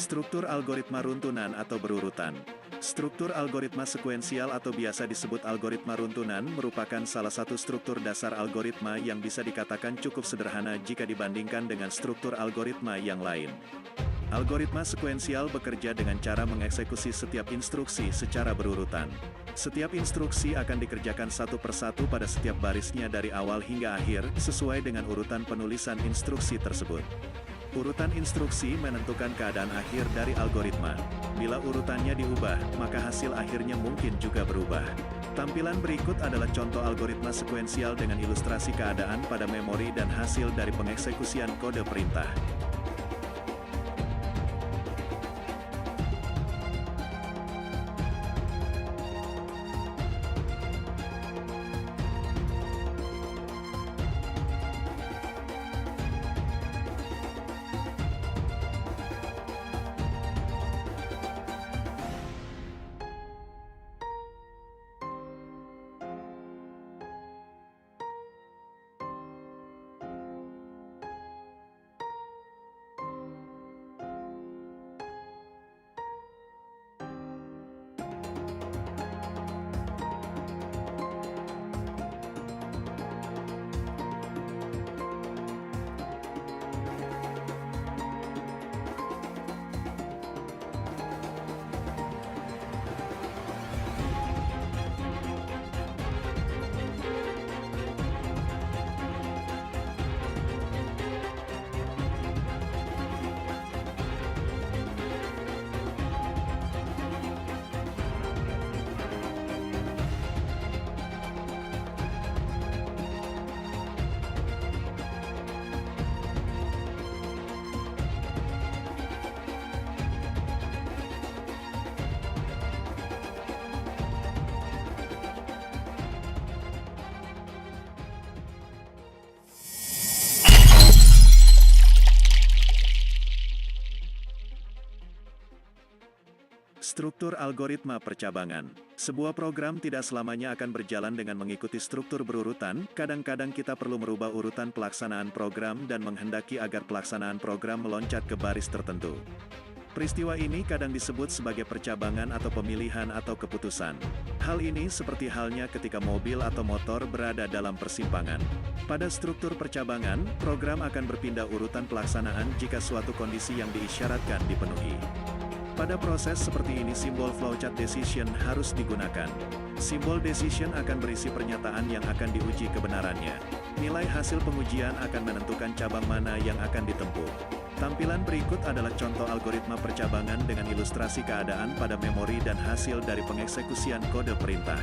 Struktur algoritma runtunan atau berurutan. Struktur algoritma sekuensial atau biasa disebut algoritma runtunan merupakan salah satu struktur dasar algoritma yang bisa dikatakan cukup sederhana jika dibandingkan dengan struktur algoritma yang lain. Algoritma sekuensial bekerja dengan cara mengeksekusi setiap instruksi secara berurutan. Setiap instruksi akan dikerjakan satu persatu pada setiap barisnya dari awal hingga akhir, sesuai dengan urutan penulisan instruksi tersebut. Urutan instruksi menentukan keadaan akhir dari algoritma. Bila urutannya diubah, maka hasil akhirnya mungkin juga berubah. Tampilan berikut adalah contoh algoritma sekuensial dengan ilustrasi keadaan pada memori dan hasil dari pengeksekusian kode perintah. Struktur algoritma percabangan. Sebuah program tidak selamanya akan berjalan dengan mengikuti struktur berurutan, kadang-kadang kita perlu merubah urutan pelaksanaan program dan menghendaki agar pelaksanaan program meloncat ke baris tertentu. Peristiwa ini kadang disebut sebagai percabangan atau pemilihan atau keputusan. Hal ini seperti halnya ketika mobil atau motor berada dalam persimpangan. Pada struktur percabangan, program akan berpindah urutan pelaksanaan jika suatu kondisi yang diisyaratkan dipenuhi. Pada proses seperti ini simbol flowchart decision harus digunakan. Simbol decision akan berisi pernyataan yang akan diuji kebenarannya. Nilai hasil pengujian akan menentukan cabang mana yang akan ditempuh. Tampilan berikut adalah contoh algoritma percabangan dengan ilustrasi keadaan pada memori dan hasil dari pengeksekusian kode perintah.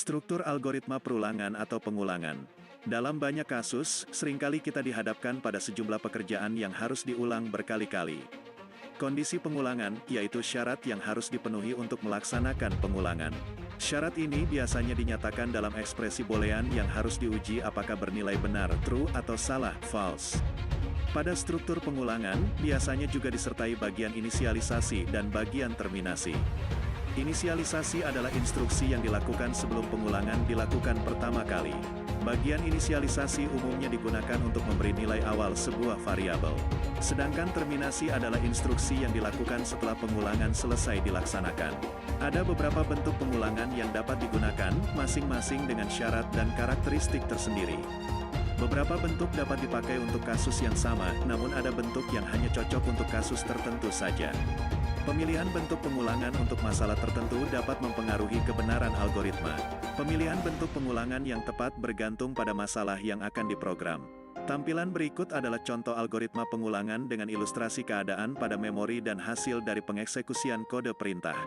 Struktur algoritma perulangan atau pengulangan. Dalam banyak kasus, seringkali kita dihadapkan pada sejumlah pekerjaan yang harus diulang berkali-kali. Kondisi pengulangan, yaitu syarat yang harus dipenuhi untuk melaksanakan pengulangan. Syarat ini biasanya dinyatakan dalam ekspresi boolean yang harus diuji apakah bernilai benar, true, atau salah, false. Pada struktur pengulangan, biasanya juga disertai bagian inisialisasi dan bagian terminasi. Inisialisasi adalah instruksi yang dilakukan sebelum pengulangan dilakukan pertama kali. Bagian inisialisasi umumnya digunakan untuk memberi nilai awal sebuah variabel. Sedangkan terminasi adalah instruksi yang dilakukan setelah pengulangan selesai dilaksanakan. Ada beberapa bentuk pengulangan yang dapat digunakan, masing-masing dengan syarat dan karakteristik tersendiri. Beberapa bentuk dapat dipakai untuk kasus yang sama, namun ada bentuk yang hanya cocok untuk kasus tertentu saja. Pemilihan bentuk pengulangan untuk masalah tertentu dapat mempengaruhi kebenaran algoritma. Pemilihan bentuk pengulangan yang tepat bergantung pada masalah yang akan diprogram. Tampilan berikut adalah contoh algoritma pengulangan dengan ilustrasi keadaan pada memori dan hasil dari pengeksekusian kode perintah.